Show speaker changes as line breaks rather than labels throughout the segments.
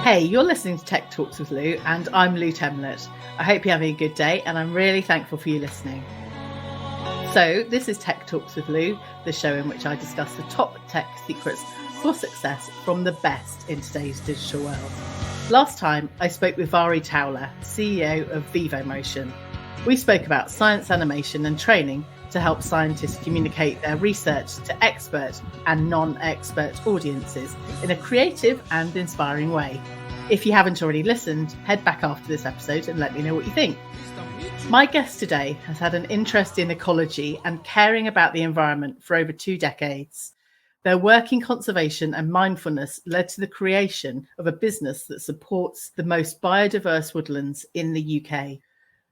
Hey, you're listening to Tech Talks with Lou, and I'm Lou Temlett. I hope you're having a good day, and I'm really thankful for you listening. So, this is Tech Talks with Lou, the show in which I discuss the top tech secrets for success from the best in today's digital world. Last time, I spoke with Vari Towler, CEO of VivoMotion. We spoke about science animation and training to help scientists communicate their research to expert and non-expert audiences in a creative and inspiring way. If you haven't already listened, head back after this episode and let me know what you think. My guest today has had an interest in ecology and caring about the environment for over 2 decades. Their work in conservation and mindfulness led to the creation of a business that supports the most biodiverse woodlands in the UK.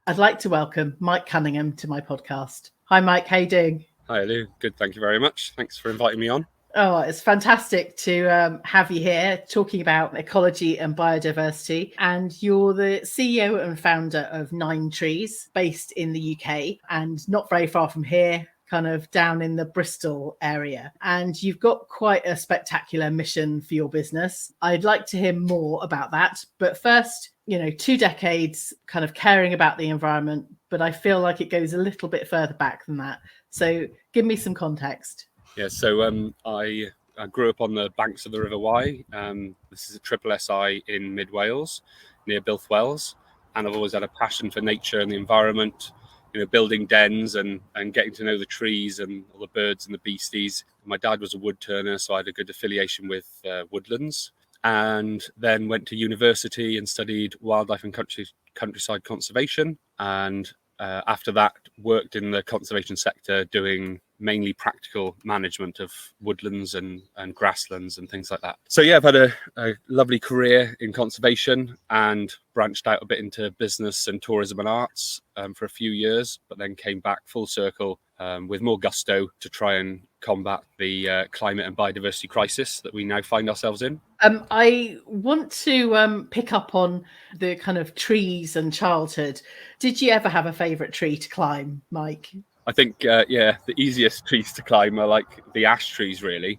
I'd like to welcome Mike Cunningham to my podcast. Hi, Mike. How you doing?
Hi, Lou. Good. Thank you very much. Thanks for inviting me on.
Oh, it's fantastic to have you here talking about ecology and biodiversity. And you're the CEO and founder of 9 Trees, based in the UK and not very far from here, kind of down in the Bristol area. And you've got quite a spectacular mission for your business. I'd like to hear more about that. But first, 2 decades kind of caring about the environment, but I feel like it goes a little bit further back than that. So give me some context.
Yeah, so I grew up on the banks of the River Wye. This is a triple SI in mid Wales, near Bilthwells. And I've always had a passion for nature and the environment, building dens and getting to know the trees and all the birds and the beasties. My dad was a wood turner, so I had a good affiliation with Woodlands. And then went to university and studied wildlife and countryside conservation. And after that, worked in the conservation sector doing mainly practical management of woodlands and grasslands and things like that. So yeah, I've had a lovely career in conservation and branched out a bit into business and tourism and arts for a few years, but then came back full circle with more gusto to try and combat the climate and biodiversity crisis that we now find ourselves in.
I want to pick up on the kind of trees and childhood. Did you ever have a favourite tree to climb, Mike?
I think, the easiest trees to climb are like the ash trees, really,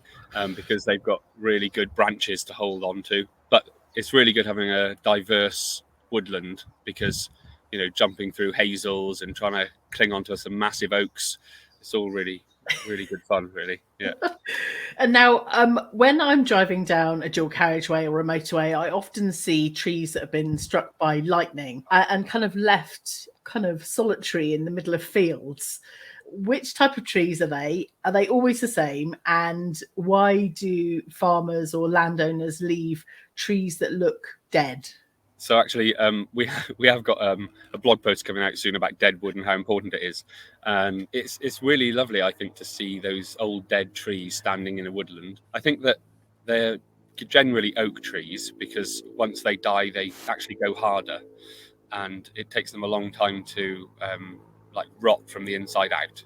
because they've got really good branches to hold on to. But it's really good having a diverse woodland because, jumping through hazels and trying to cling onto some massive oaks, it's all really good fun, really. Yeah.
And now, when I'm driving down a dual carriageway or a motorway, I often see trees that have been struck by lightning and kind of left kind of solitary in the middle of fields. Which type of trees are they? Are they always the same? And why do farmers or landowners leave trees that look dead?
So actually, we have got a blog post coming out soon about deadwood and how important it is. It's really lovely, I think, to see those old dead trees standing in a woodland. I think that they're generally oak trees because once they die, they actually go harder, and it takes them a long time to rot from the inside out.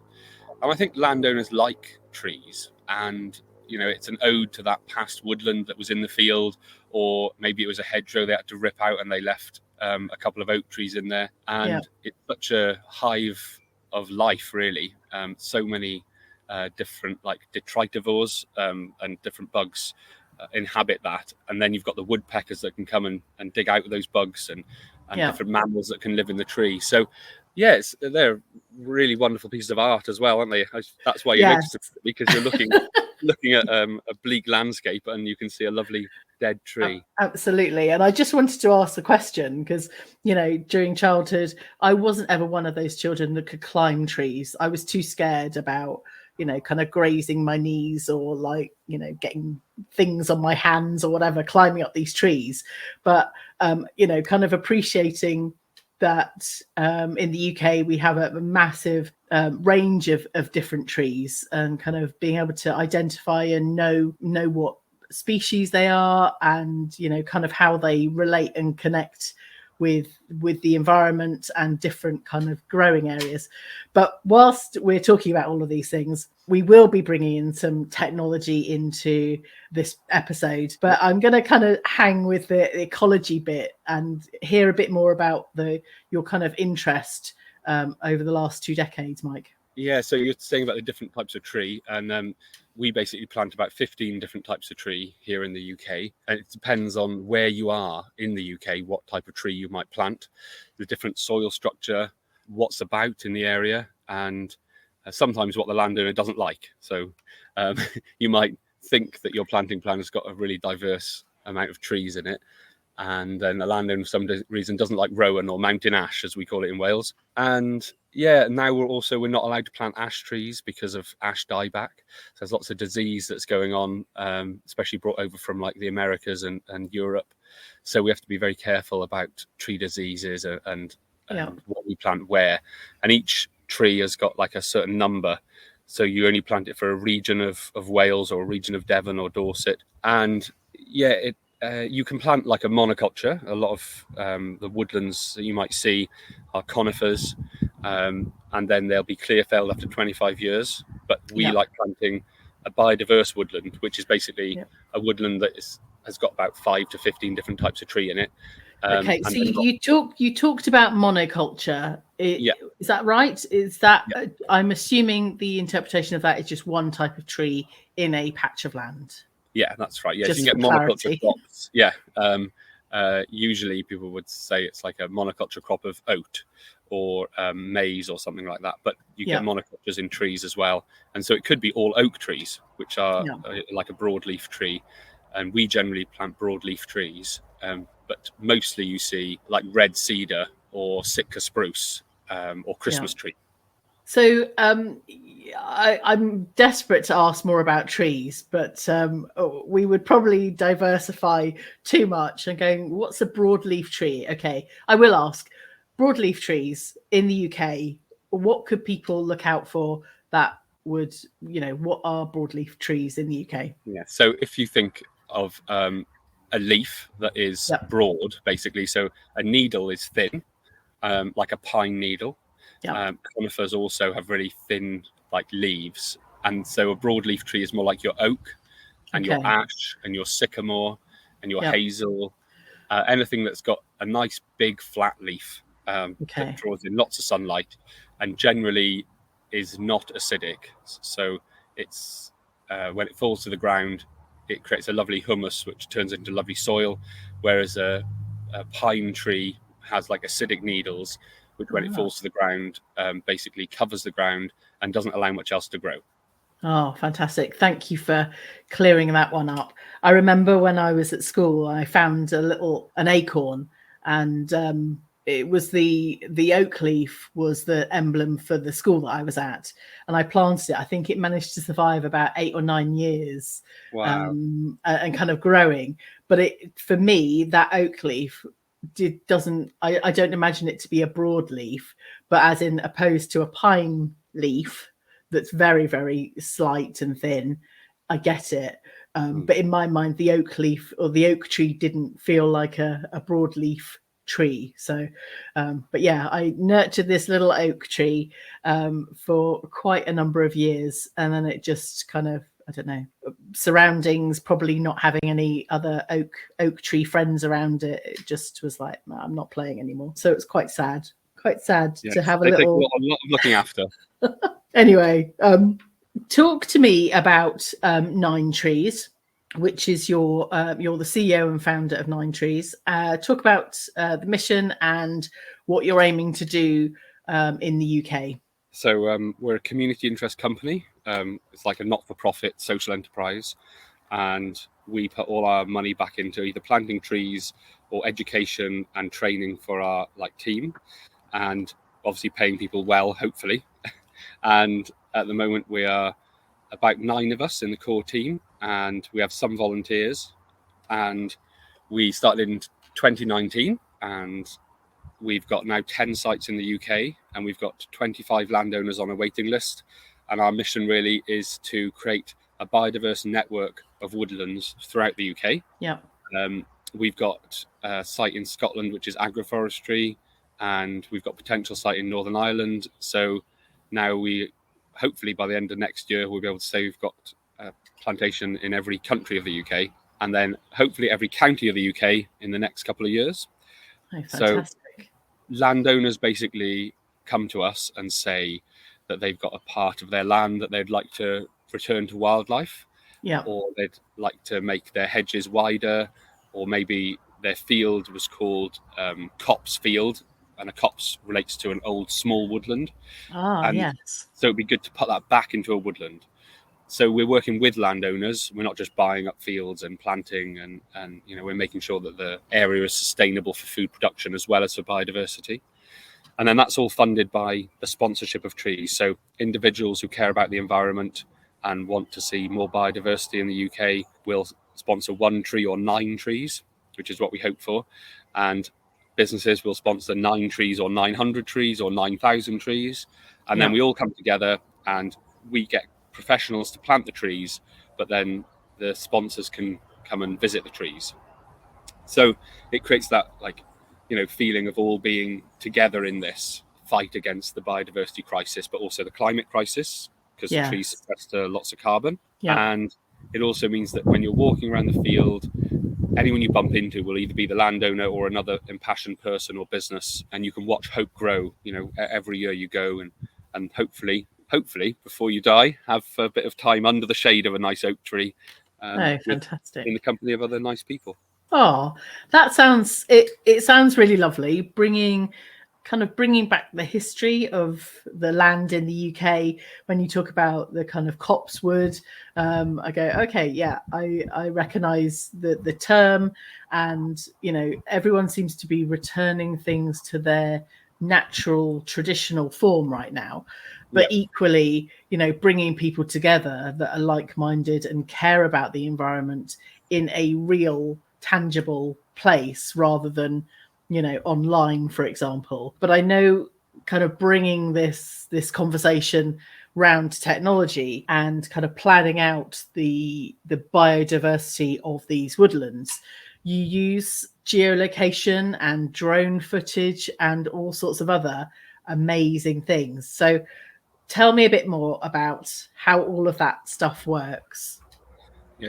And I think landowners like trees, and it's an ode to that past woodland that was in the field, or maybe it was a hedgerow they had to rip out and they left a couple of oak trees in there. And It's such a hive of life, really. So many different detritivores and different bugs inhabit that. And then you've got the woodpeckers that can come and dig out those bugs and different mammals that can live in the tree. So yes, they're really wonderful pieces of art as well, aren't they? That's why you notice it, because you're looking at a bleak landscape and you can see a lovely dead tree.
Absolutely. And I just wanted to ask the question because, during childhood, I wasn't ever one of those children that could climb trees. I was too scared about, kind of grazing my knees or getting things on my hands or whatever, climbing up these trees. But, kind of appreciating that in the UK, we have a massive range of different trees, and kind of being able to identify and know what species they are, and kind of how they relate and connect with the environment and different kind of growing areas. But whilst we're talking about all of these things, we will be bringing in some technology into this episode, but I'm going to kind of hang with the ecology bit and hear a bit more about your kind of interest over the last 2 decades, Mike.
Yeah, so you're saying about the different types of tree, and we basically plant about 15 different types of tree here in the UK. And it depends on where you are in the UK, what type of tree you might plant, the different soil structure, what's about in the area, and sometimes what the landowner doesn't like. So you might think that your planting plan has got a really diverse amount of trees in it, and then the landowner for some reason doesn't like rowan or mountain ash, as we call it in Wales. And now we're not allowed to plant ash trees because of ash dieback. So there's lots of disease that's going on, especially brought over from like the Americas and Europe. So we have to be very careful about tree diseases and what we plant where. And each tree has got like a certain number. So you only plant it for a region of Wales or a region of Devon or Dorset. And you can plant like a monoculture. A lot of the woodlands that you might see are conifers, and then they'll be clear felled after 25 years. But we like planting a biodiverse woodland, which is basically a woodland that has got about 5 to 15 different types of tree in it.
Okay, so you talked about monoculture. Is that right? Is that I'm assuming the interpretation of that is just one type of tree in a patch of land.
Yeah, that's right. Yeah, you can get monoculture crops. Yeah, usually people would say it's like a monoculture crop of oat or maize or something like that. But you get monocultures in trees as well, and so it could be all oak trees, which are like a broadleaf tree, and we generally plant broadleaf trees. But mostly you see like red cedar or Sitka spruce or Christmas tree.
So I'm desperate to ask more about trees, but we would probably diversify too much and going, what's a broadleaf tree? Okay, I will ask. Broadleaf trees in the UK, what could people look out for that would, what are broadleaf trees in the UK?
Yeah, so if you think of a leaf that is broad, basically, so a needle is thin, like a pine needle. Conifers also have really thin like leaves, and so a broadleaf tree is more like your oak and your ash and your sycamore and your hazel, anything that's got a nice big flat leaf that draws in lots of sunlight and generally is not acidic. So it's when it falls to the ground, it creates a lovely humus which turns into lovely soil, whereas a pine tree has like acidic needles, which when it falls to the ground, basically covers the ground and doesn't allow much else to grow.
Oh, fantastic. Thank you for clearing that one up. I remember when I was at school, I found an acorn, and it was the oak leaf was the emblem for the school that I was at. And I planted it. I think it managed to survive about 8 or 9 years.
Wow.
And kind of growing. But for me, that oak leaf I don't imagine it to be a broadleaf, but as in opposed to a pine leaf that's very, very slight and thin. I get it. But in my mind, the oak leaf or the oak tree didn't feel like a broadleaf tree. So, but yeah, I nurtured this little oak tree for quite a number of years. And then it just kind of, I don't know, surroundings, probably not having any other oak tree friends around it. It just was like, no, I'm not playing anymore. So it's quite sad to have a little...
Take a lot of looking after.
Anyway, talk to me about Nine Trees, which is you're the CEO and founder of Nine Trees. Talk about the mission and what you're aiming to do in the UK.
So we're a community interest company. It's like a not-for-profit social enterprise, and we put all our money back into either planting trees or education and training for our team, and obviously paying people well, hopefully. And at the moment we are about 9 of us in the core team, and we have some volunteers, and we started in 2019, and we've got now 10 sites in the UK, and we've got 25 landowners on a waiting list. And our mission really is to create a biodiverse network of woodlands throughout the UK.
Yeah.
We've got a site in Scotland, which is agroforestry, and we've got potential site in Northern Ireland. So now hopefully by the end of next year, we'll be able to say we've got a plantation in every country of the UK, and then hopefully every county of the UK in the next couple of years.
Oh, fantastic.
So landowners basically come to us and say that they've got a part of their land that they'd like to return to wildlife,
Yeah.
or they'd like to make their hedges wider, or maybe their field was called copse field, and a copse relates to an old small woodland,
Ah,
and
yes.
so it'd be good to put that back into a woodland. So we're working with landowners. We're not just buying up fields and planting, and we're making sure that the area is sustainable for food production as well as for biodiversity. And then that's all funded by the sponsorship of trees. So individuals who care about the environment and want to see more biodiversity in the UK will sponsor 1 tree or 9 trees, which is what we hope for. And businesses will sponsor 9 trees or 900 trees or 9,000 trees. And then we all come together and we get professionals to plant the trees, but then the sponsors can come and visit the trees. So it creates that feeling of all being together in this fight against the biodiversity crisis, but also the climate crisis, because the trees sequester lots of carbon. And it also means that when you're walking around the field, anyone you bump into will either be the landowner or another impassioned person or business, and you can watch hope grow. Every year you go and hopefully before you die, have a bit of time under the shade of a nice oak tree,
Fantastic,
in the company of other nice people.
Oh, that sounds it sounds really lovely, bringing back the history of the land in the UK. When you talk about the kind of copsewood, I go, okay, yeah, I recognize the term, and everyone seems to be returning things to their natural traditional form right now, but equally bringing people together that are like-minded and care about the environment in a real tangible place rather than online, for example. But I know kind of bringing this conversation round to technology and kind of planning out the biodiversity of these woodlands, you use geolocation and drone footage and all sorts of other amazing things. So tell me a bit more about how all of that stuff works.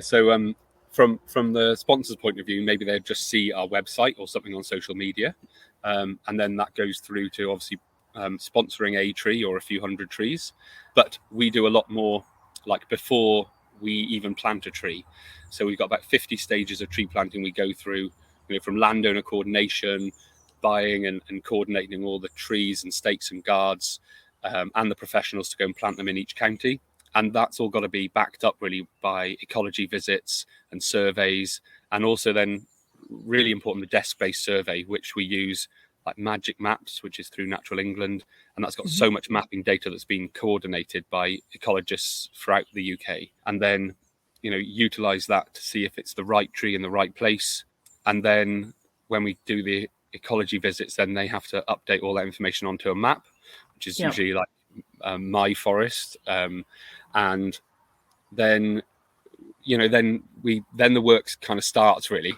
So from the sponsor's point of view, maybe they'd just see our website or something on social media, and then that goes through to obviously sponsoring a tree or a few hundred trees. But we do a lot more, like before we even plant a tree. So we've got about 50 stages of tree planting we go through, from landowner coordination, buying and coordinating all the trees and stakes and guards, and the professionals to go and plant them in each county. And that's all got to be backed up really by ecology visits and surveys. And also then really important, the desk-based survey, which we use like Magic Maps, which is through Natural England. And that's got so much mapping data that's been coordinated by ecologists throughout the UK. And then, utilize that to see if it's the right tree in the right place. And then when we do the ecology visits, then they have to update all that information onto a map, which is usually like my forest, and then then the work kind of starts really.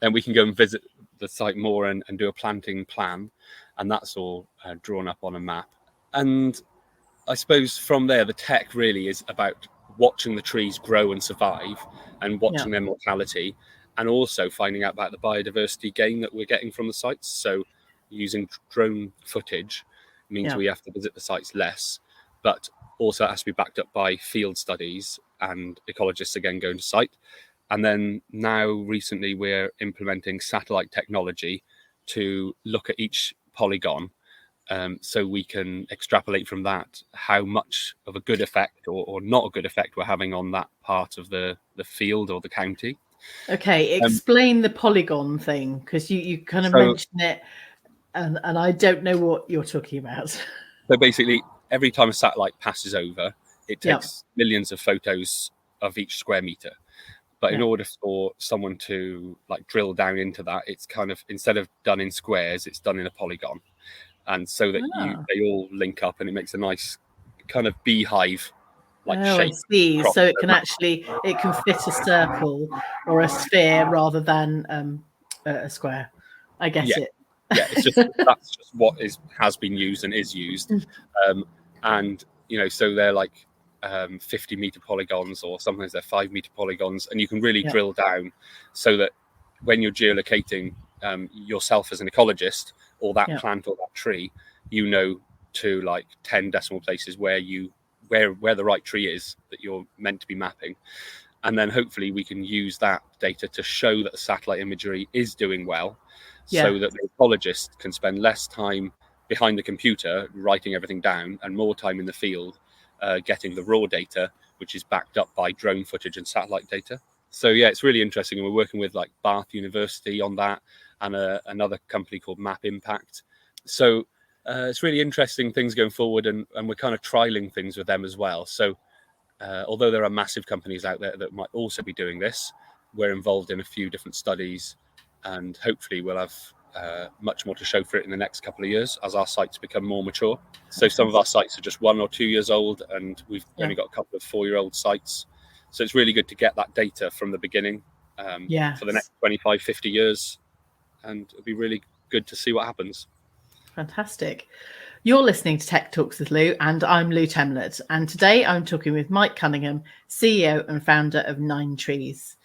Then we can go and visit the site more and do a planting plan, and that's all drawn up on a map. And I suppose from there the tech really is about watching the trees grow and survive and watching their mortality, and also finding out about the biodiversity gain that we're getting from the sites. So using drone footage means we have to visit the sites less, but also it has to be backed up by field studies and ecologists again going to site. And then now recently we're implementing satellite technology to look at each polygon, so we can extrapolate from that how much of a good effect or not a good effect we're having on that part of the field or the county.
Okay, explain the polygon thing, because you kind of mentioned it, and I don't know what you're talking about.
So basically, every time a satellite passes over, it takes millions of photos of each square meter. But in order for someone to drill down into that, it's kind of, instead of done in squares, it's done in a polygon. And so that they all link up, and it makes a nice kind of beehive shape.
I see. So it can fit a circle or a sphere rather than a square. I get it.
Yeah, it's just that's just what has been used and is used, and so they're 50-meter polygons, or sometimes they're 5-meter polygons, and you can really drill down, so that when you're geolocating yourself as an ecologist, or that plant or that tree, to 10 decimal places where you where the right tree is that you're meant to be mapping. And then hopefully we can use that data to show that the satellite imagery is doing well, so that the ecologist can spend less time behind the computer writing everything down and more time in the field getting the raw data, which is backed up by drone footage and satellite data. So yeah, it's really interesting. And we're working with like Bath University on that, and another company called Map Impact. So it's really interesting things going forward, and we're kind of trialing things with them as well. So although there are massive companies out there that might also be doing this, we're involved in a few different studies, and hopefully we'll have much more to show for it in the next couple of years as our sites become more mature. So some of our sites are just 1 or 2 years old, and we've only got a couple of 4-year-old sites. So it's really good to get that data from the beginning for the next 25, 50 years. And it'll be really good to see what happens.
Fantastic. You're listening to Tech Talks with Lou, and I'm Lou Temlett. And today I'm talking with Mike Cunningham, CEO and founder of 9 Trees.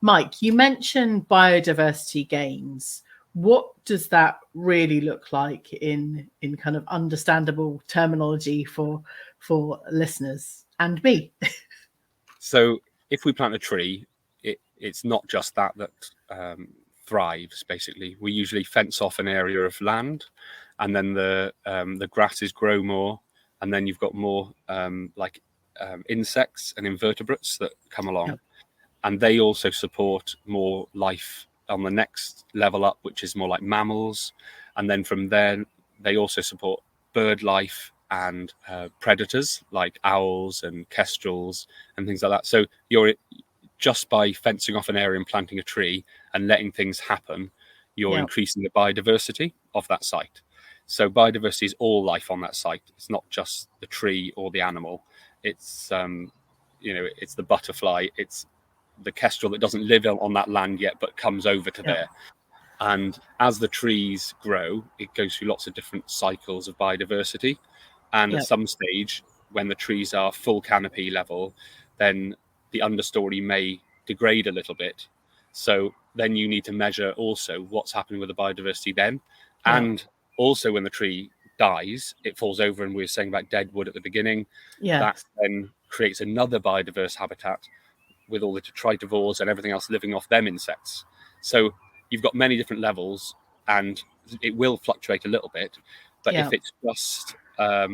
Mike, you mentioned biodiversity gains. What does that really look like in kind of understandable terminology for listeners and me?
So if we plant a tree, it's not just that thrives. Basically, we usually fence off an area of land, and then the grasses grow more, and then you've got more insects and invertebrates that come along, and they also support more life on the next level up, which is more like mammals, and then from there they also support bird life and predators like owls and kestrels and things like that. So you're just by fencing off an area and planting a tree and letting things happen, you're increasing the biodiversity of that site. So biodiversity is all life on that site. It's not just the tree or the animal. It's it's the butterfly. It's the kestrel that doesn't live on that land yet, but comes over to there. And as the trees grow, it goes through lots of different cycles of biodiversity. And at some stage, when the trees are full canopy level, then the understory may degrade a little bit. So then you need to measure also what's happening with the biodiversity then. And also when the tree dies, it falls over, and we were saying about dead wood at the beginning, that then creates another biodiverse habitat with all the detritivores and everything else living off them insects. So you've got many different levels, and it will fluctuate a little bit. But if it's just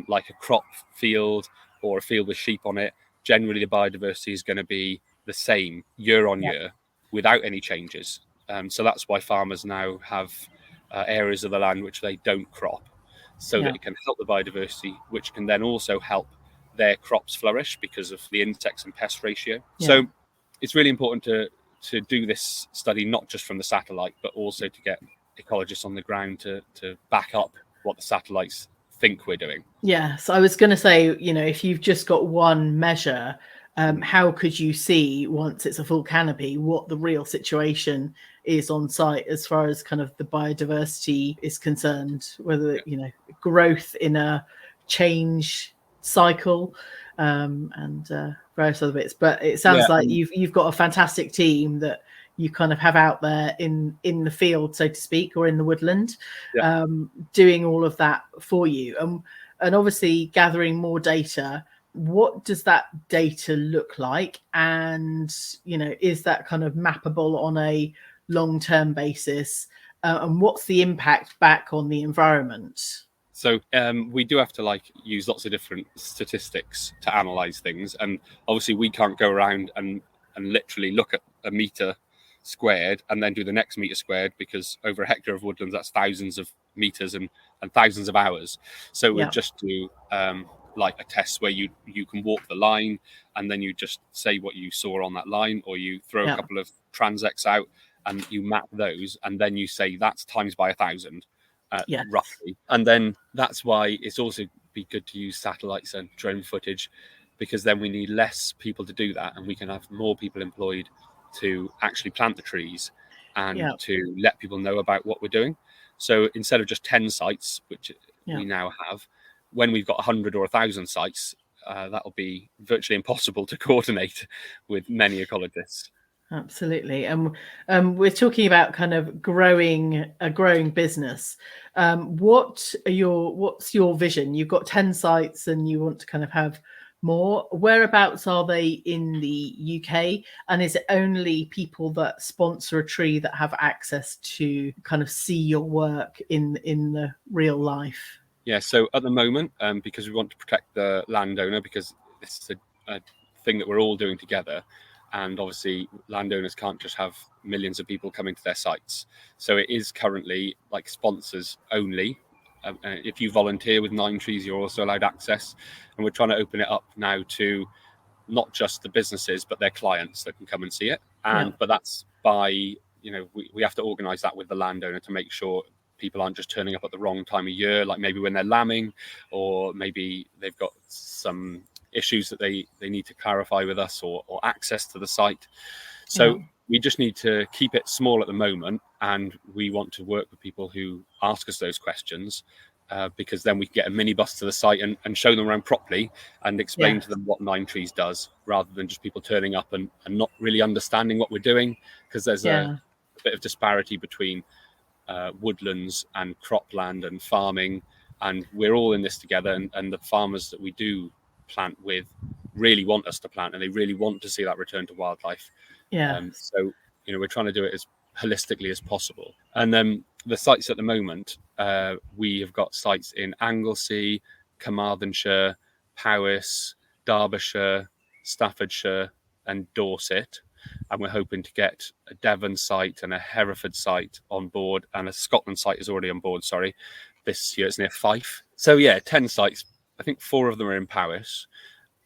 like a crop field or a field with sheep on it, generally the biodiversity is going to be the same year on year without any changes. So that's why farmers now have areas of the land which they don't crop, so that it can help the biodiversity, which can then also help their crops flourish because of the insects and pest ratio. So it's really important to do this study, not just from the satellite, but also to get ecologists on the ground to back up what the satellites think we're doing.
Yes, I was going to say, if you've just got one measure, how could you see, once it's a full canopy, what the real situation is on site as far as kind of the biodiversity is concerned, whether growth in a change cycle and various other bits. But it sounds like you've got a fantastic team that you kind of have out there in the field, so to speak, or in the woodland, doing all of that for you, and obviously gathering more data. What does that data look like? And, is that kind of mappable on a long-term basis? And what's the impact back on the environment?
So we do have to use lots of different statistics to analyze things. And obviously we can't go around and literally look at a meter squared and then do the next meter squared, because over a hectare of woodlands, that's thousands of meters and thousands of hours. So we just do like a test where you can walk the line, and then you just say what you saw on that line, or you throw a couple of transects out and you map those, and then you say that's times by 1,000 roughly. And then that's why it's also be good to use satellites and drone footage, because then we need less people to do that, and we can have more people employed to actually plant the trees and to let people know about what we're doing. So instead of just 10 sites, which we now have, when we've got 100 or 1,000 sites, that'll be virtually impossible to coordinate with many ecologists.
Absolutely. And we're talking about kind of growing business. What's your vision? You've got 10 sites and you want to kind of have more. Whereabouts are they in the UK? And is it only people that sponsor a tree that have access to kind of see your work in the real life?
Yeah, so at the moment, because we want to protect the landowner, because this is a thing that we're all doing together, and obviously landowners can't just have millions of people coming to their sites. So it is currently like sponsors only. If you volunteer with 9 trees, you're also allowed access. And we're trying to open it up now to not just the businesses, but their clients that can come and see it. But that's by, we have to organise that with the landowner to make sure people aren't just turning up at the wrong time of year, like maybe when they're lambing, or maybe they've got some issues that they need to clarify with us, or access to the site. So we just need to keep it small at the moment, and we want to work with people who ask us those questions, because then we can get a minibus to the site and show them around properly and explain to them what 9 Trees does, rather than just people turning up and not really understanding what we're doing, because there's a bit of disparity between woodlands and cropland and farming, and we're all in this together, and the farmers that we do plant with really want us to plant, and they really want to see that return to wildlife. So we're trying to do it as holistically as possible. And then the sites at the moment, we have got sites in Anglesey, Carmarthenshire, Powys, Derbyshire, Staffordshire and Dorset, and we're hoping to get a Devon site and a Hereford site on board, and a Scotland site is already on board, this year. It's near Fife. So 10 sites. I think 4 of them are in Powys,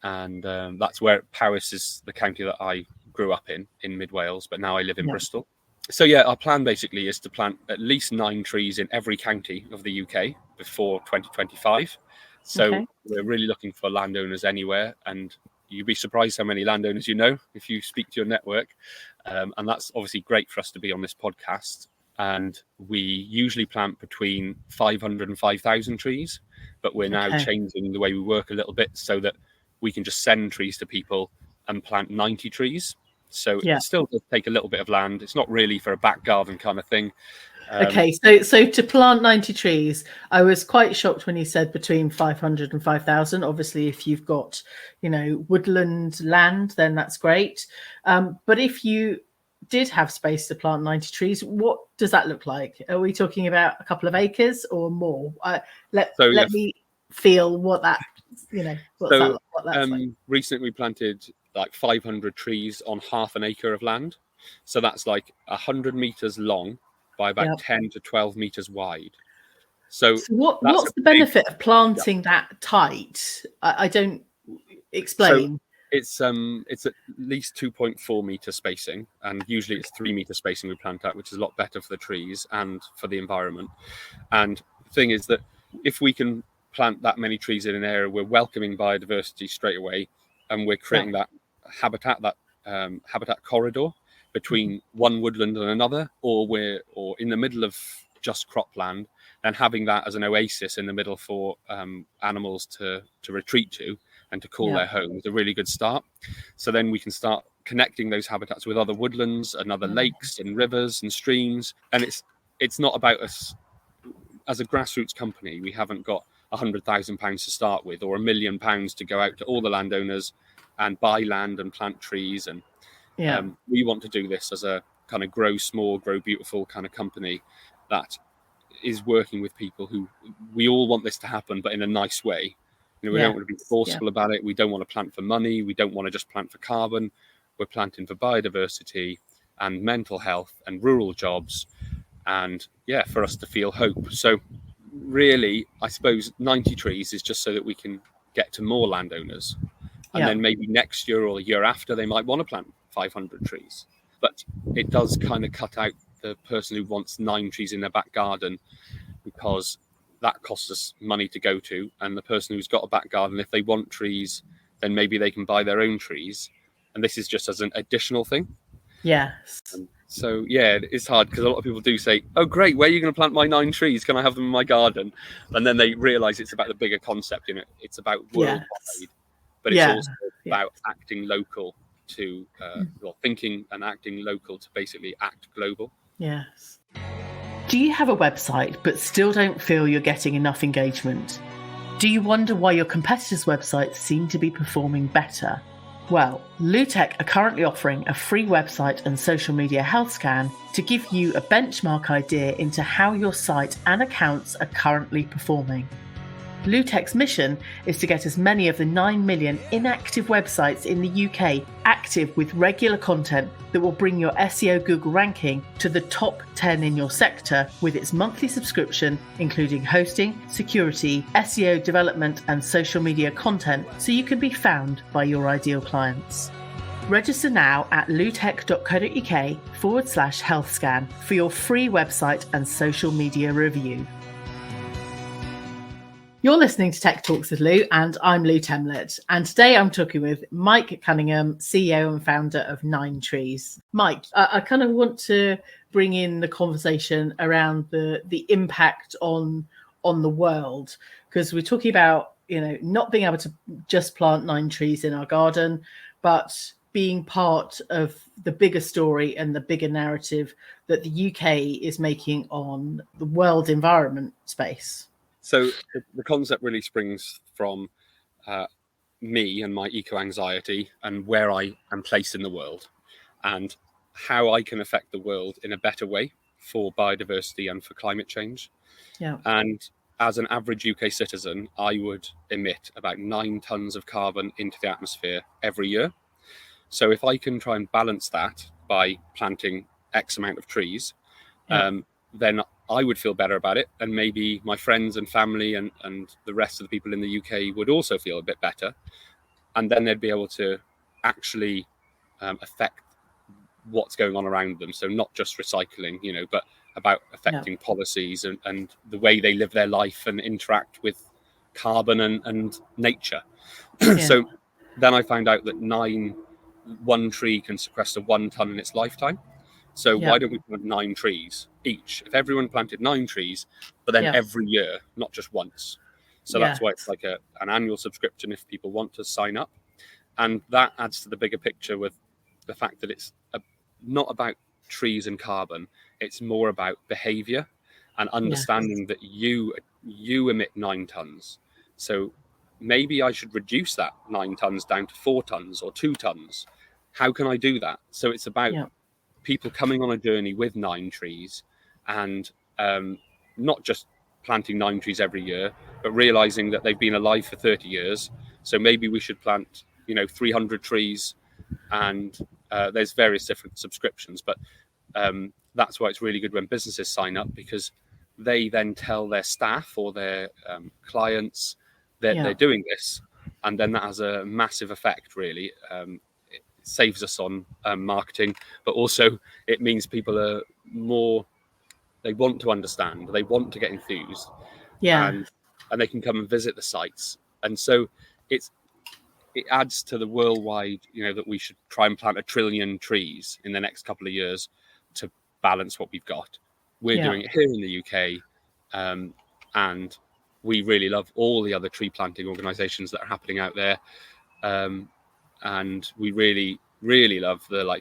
and that's where Powys is the county that I grew up in Mid Wales, but now I live in Bristol. So our plan basically is to plant at least 9 trees in every county of the UK before 2025. So we're really looking for landowners anywhere, and you'd be surprised how many landowners you know if you speak to your network. And that's obviously great for us to be on this podcast. And we usually plant between 500 and 5,000 trees, but we're now changing the way we work a little bit so that we can just send trees to people and plant 90 trees. So it still does take a little bit of land. It's not really for a back garden kind of thing.
So to plant 90 trees, I was quite shocked when you said between 500 and 5,000. Obviously, if you've got, woodland land, then that's great. But if you did have space to plant 90 trees, what does that look like? Are we talking about a couple of acres or more? Let me feel what that, what that's like.
Recently we planted like 500 trees on half an acre of land. So that's like 100 meters long by about 10 to 12 meters wide. So
what's the benefit of planting that tight? I don't explain.
So it's at least 2.4 meter spacing, and usually it's 3 meter spacing we plant at, which is a lot better for the trees and for the environment. And the thing is that if we can plant that many trees in an area, we're welcoming biodiversity straight away, and we're creating that habitat, habitat corridor between one woodland and another, or in the middle of just cropland, and having that as an oasis in the middle for animals to retreat to and to call their home is a really good start. So then we can start connecting those habitats with other woodlands and other lakes and rivers and streams. And it's not about us as a grassroots company. We haven't got £100,000 to start with, or £1 million to go out to all the landowners and buy land and plant trees. And we want to do this as a kind of grow small, grow beautiful kind of company that is working with people who, we all want this to happen, but in a nice way. We don't want to be forceful about it. We don't want to plant for money. We don't want to just plant for carbon. We're planting for biodiversity and mental health and rural jobs, and for us to feel hope. So really, I suppose 90 trees is just so that we can get to more landowners. And then maybe next year or the year after, they might want to plant 500 trees. But it does kind of cut out the person who wants 9 trees in their back garden, because that costs us money to go to. And the person who's got a back garden, if they want trees, then maybe they can buy their own trees. And this is just as an additional thing.
Yes.
So, it's hard, because a lot of people do say, oh, great, where are you going to plant my 9 trees? Can I have them in my garden? And then they realise it's about the bigger concept. It's about worldwide, but it's also about acting local to, thinking and acting local to basically act global.
Yes. Do you have a website but still don't feel you're getting enough engagement? Do you wonder why your competitors' websites seem to be performing better? Well, Lutech are currently offering a free website and social media health scan to give you a benchmark idea into how your site and accounts are currently performing. Lutech's mission is to get as many of the 9 million inactive websites in the UK active with regular content that will bring your SEO Google ranking to the top 10 in your sector with its monthly subscription, including hosting, security, SEO development, and social media content, so you can be found by your ideal clients. Register now at lutech.co.uk/health scan for your free website and social media review. You're listening to Tech Talks with Lou, and I'm Lou Temlett. And today I'm talking with Mike Cunningham, CEO and founder of 9 Trees. Mike, I kind of want to bring in the conversation around the impact on the world, because we're talking about, not being able to just plant 9 trees in our garden, but being part of the bigger story and the bigger narrative that the UK is making on the world environment space.
So the concept really springs from me and my eco-anxiety and where I am placed in the world and how I can affect the world in a better way for biodiversity and for climate change.
Yeah.
And as an average UK citizen, I would emit about 9 tons of carbon into the atmosphere every year. So if I can try and balance that by planting X amount of trees, then I would feel better about it, and maybe my friends and family and the rest of the people in the UK would also feel a bit better, and then they'd be able to actually affect what's going on around them. So not just recycling, but about affecting policies and the way they live their life and interact with carbon and nature. So then I found out that one tree can sequester 1 ton in its lifetime. So why don't we plant 9 trees each? If everyone planted 9 trees, but then every year, not just once. So that's why it's like an annual subscription if people want to sign up. And that adds to the bigger picture with the fact that it's not about trees and carbon. It's more about behavior and understanding that you emit 9 tons. So maybe I should reduce that 9 tons down to 4 tons or 2 tons. How can I do that? So it's about people coming on a journey with 9 trees and not just planting 9 trees every year, but realizing that they've been alive for 30 years. So maybe we should plant, 300 trees, and there's various different subscriptions. But that's why it's really good when businesses sign up, because they then tell their staff or their clients that they're doing this. And then that has a massive effect, really. Saves us on marketing, but also it means people are more, they want to understand, they want to get enthused, and they can come and visit the sites. And so it adds to the worldwide, that we should try and plant 1 trillion trees in the next couple of years to balance what we've got. We're doing it here in the UK, and we really love all the other tree planting organizations that are happening out there. And we really, really love the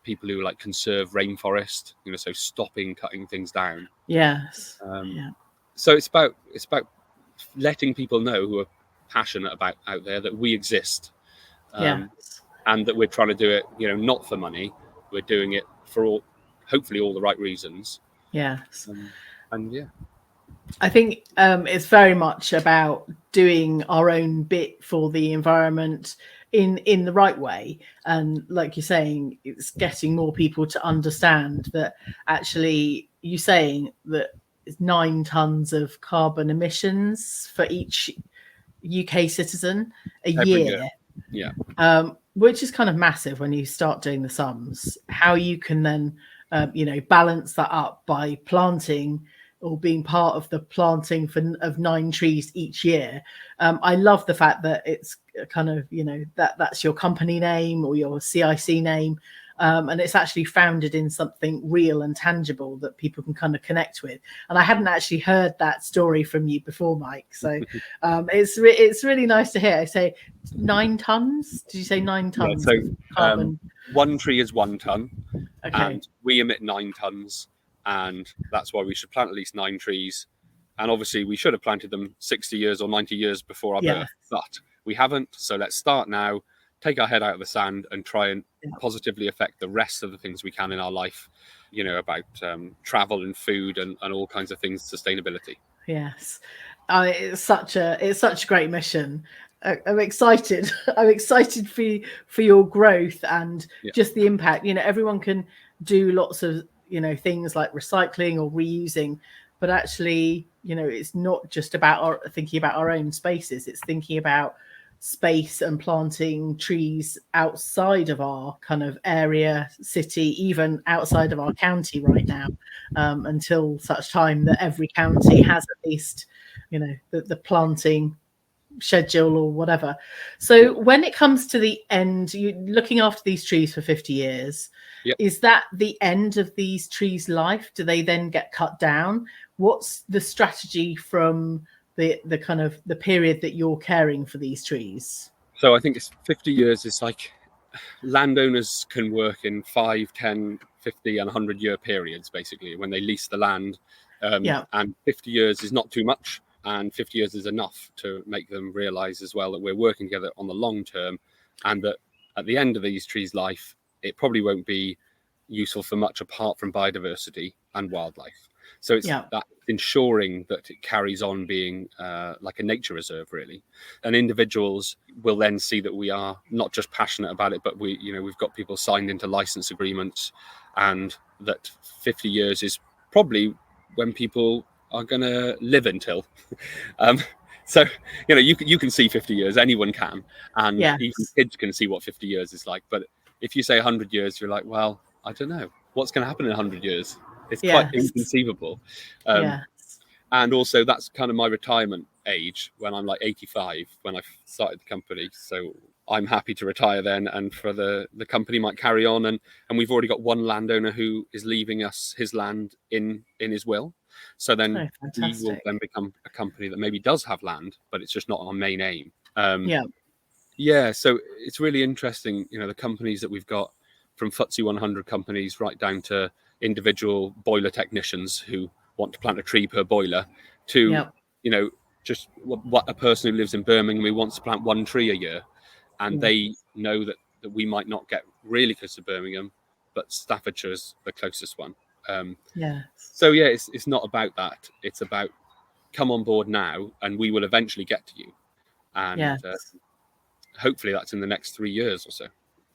people who conserve rainforest, so stopping cutting things down. So it's about letting people know who are passionate about out there that we exist, and that we're trying to do it, not for money. We're doing it for hopefully all the right reasons.
I think it's very much about doing our own bit for the environment in the right way, and like you're saying, it's getting more people to understand that actually you saying that it's 9 tons of carbon emissions for each UK citizen every year. Which is kind of massive when you start doing the sums. How you can then balance that up by planting or being part of the planting of 9 trees each year. I love the fact that it's kind of, that's your company name or your CIC name. And it's actually founded in something real and tangible that people can kind of connect with. And I hadn't actually heard that story from you before, Mike. So it's really nice to hear. I say 9 tons. Did you say 9 tons?
So carbon? 1 tree is 1 ton,
okay.
And we emit 9 tons. And that's why we should plant at least 9 trees. And obviously we should have planted them 60 years or 90 years before our birth, but we haven't. So let's start now, take our head out of the sand and try and positively affect the rest of the things we can in our life, about travel and food and all kinds of things, sustainability.
Yes. It's such a great mission. I'm excited. I'm excited for your growth and just the impact. Everyone can do lots of things like recycling or reusing, but actually, it's not just about thinking about our own spaces. It's thinking about space and planting trees outside of our kind of area, city, even outside of our county right now, until such time that every county has at least, the planting schedule or whatever. So when it comes to the end, you're looking after these trees for 50 years. Is that the end of these trees' life? Do they then get cut down? What's the strategy from the kind of the period that you're caring for these trees?
So I think it's 50 years. It's like landowners can work in 5, 10, 50 and 100 year periods, basically, when they lease the land. And 50 years is not too much. And 50 years is enough to make them realize as well that we're working together on the long term, and that at the end of these trees' life, it probably won't be useful for much apart from biodiversity and wildlife. So it's that ensuring that it carries on being like a nature reserve, really. And individuals will then see that we are not just passionate about it, but we've got people signed into license agreements, and that 50 years is probably when people are going to live until. So, you can see 50 years, anyone can. And even kids can see what 50 years is like. But if you say 100 years, you're like, well, I don't know. What's going to happen in 100 years? It's quite inconceivable. And also that's kind of my retirement age when I'm like 85, when I started the company. So I'm happy to retire then, and for the company might carry on. And we've already got one landowner who is leaving us his land in his will. So then we will then become a company that maybe does have land, but it's just not our main aim. So it's really interesting, the companies that we've got, from FTSE 100 companies right down to individual boiler technicians who want to plant a tree per boiler, to just what a person who lives in Birmingham who wants to plant one tree a year, and they know that we might not get really close to Birmingham, but Staffordshire's the closest one. So it's not about that. It's about come on board now, and we will eventually get to you. And hopefully that's in the next 3 years or so.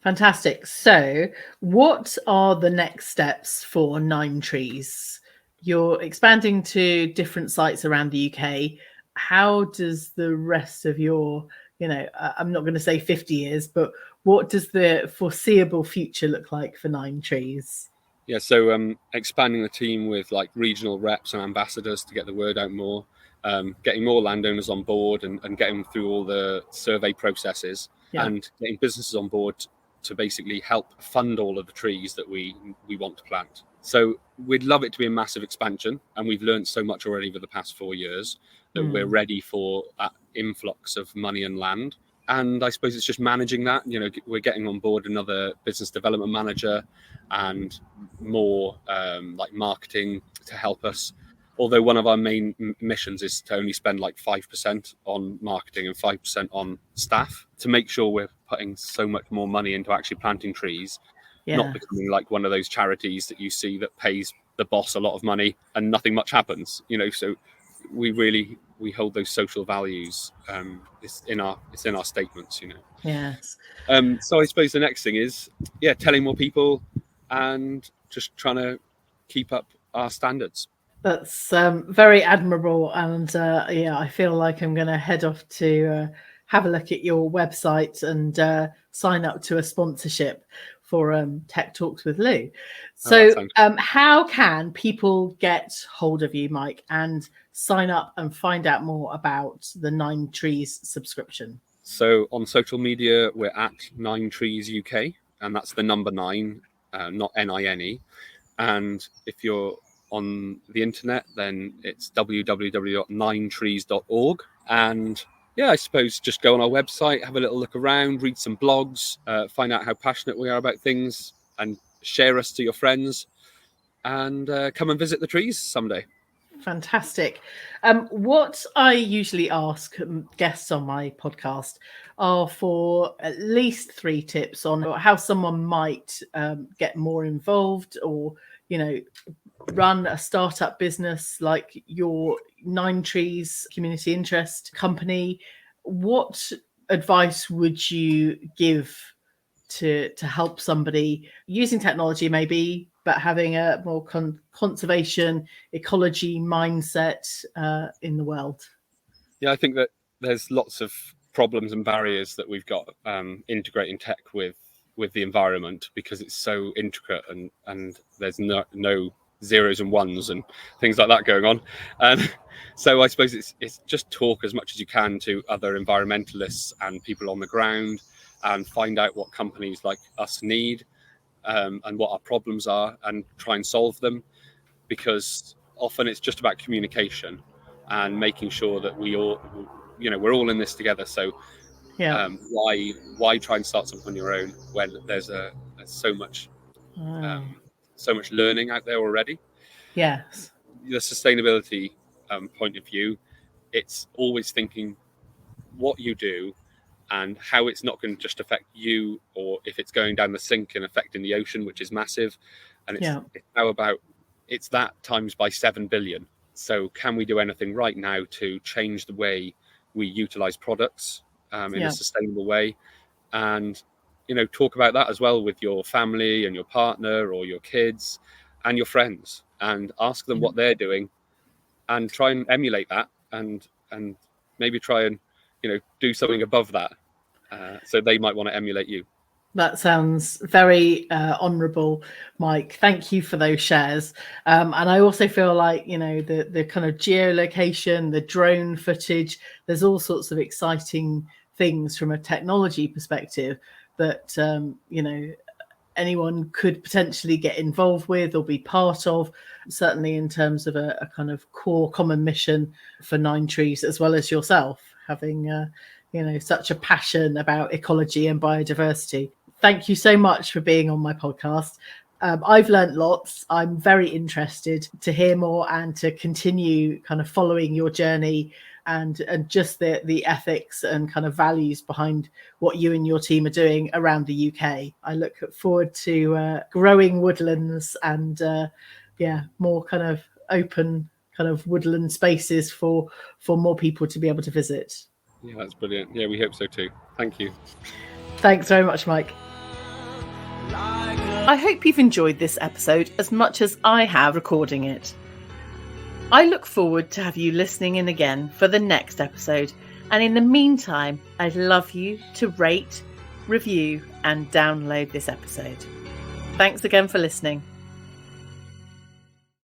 Fantastic. So what are the next steps for Nine Trees? You're expanding to different sites around the UK. How does the rest of your, I'm not going to say 50 years, but what does the foreseeable future look like for Nine Trees?
So expanding the team with like regional reps and ambassadors to get the word out more, getting more landowners on board and getting them through all the survey processes, and getting businesses on board to basically help fund all of the trees that we want to plant. So we'd love it to be a massive expansion, and we've learned so much already over the past 4 years that we're ready for that influx of money and land. And I suppose it's just managing that. We're getting on board another business development manager and more like marketing to help us. Although one of our main missions is to only spend like 5% on marketing and 5% on staff, to make sure we're putting so much more money into actually planting trees, not becoming like one of those charities that you see that pays the boss a lot of money and nothing much happens. So we hold those social values. It's in our statements. So I suppose the next thing is telling more people and just trying to keep up our standards.
That's very admirable, and I feel like I'm going to head off to have a look at your website and sign up to a sponsorship for Tech Talks with Lou. So how can people get hold of you, Mike, and sign up and find out more about the Nine Trees subscription?
So on social media, we're at 9 Trees UK, and that's the number 9, not NINE. And if you're on the internet, then it's www.ninetrees.org. And I suppose just go on our website, have a little look around, read some blogs, find out how passionate we are about things, and share us to your friends, and come and visit the trees someday.
Fantastic. What I usually ask guests on my podcast are for at least 3 tips on how someone might get more involved, or, run a startup business like your 9 Trees community interest company. What advice would you give to help somebody using technology, maybe, but having a more conservation, ecology mindset in the world?
Yeah, I think that there's lots of problems and barriers that we've got integrating tech with the environment, because it's so intricate, and there's no zeros and ones and things like that going on. And so I suppose it's just talk as much as you can to other environmentalists and people on the ground, and find out what companies like us need, and what our problems are, and try and solve them. Because often it's just about communication and making sure that we all, we're all in this together. So why try and start something on your own when there's so much learning out there already?
Yes.
The sustainability point of view, it's always thinking what you do and how it's not going to just affect you, or if it's going down the sink and affecting the ocean, which is massive. And it's now about, it's that times by 7 billion. So can we do anything right now to change the way we utilize products in a sustainable way? And, talk about that as well with your family and your partner or your kids and your friends, and ask them what they're doing, and try and emulate that, and maybe try and, do something above that. So they might want to emulate you.
That sounds very honourable, Mike. Thank you for those shares. And I also feel like, the kind of geolocation, the drone footage, there's all sorts of exciting things from a technology perspective that, anyone could potentially get involved with or be part of, certainly in terms of a kind of core common mission for 9 Trees, as well as yourself having such a passion about ecology and biodiversity. Thank you so much for being on my podcast. I've learned lots. I'm very interested to hear more and to continue kind of following your journey and just the ethics and kind of values behind what you and your team are doing around the UK. I look forward to growing Woodlands and more kind of open kind of woodland spaces for more people to be able to visit.
Yeah, that's brilliant. Yeah, we hope so too. Thank you.
Thanks very much, Mike. I hope you've enjoyed this episode as much as I have recording it. I look forward to have you listening in again for the next episode. And in the meantime, I'd love you to rate, review, and download this episode. Thanks again for listening.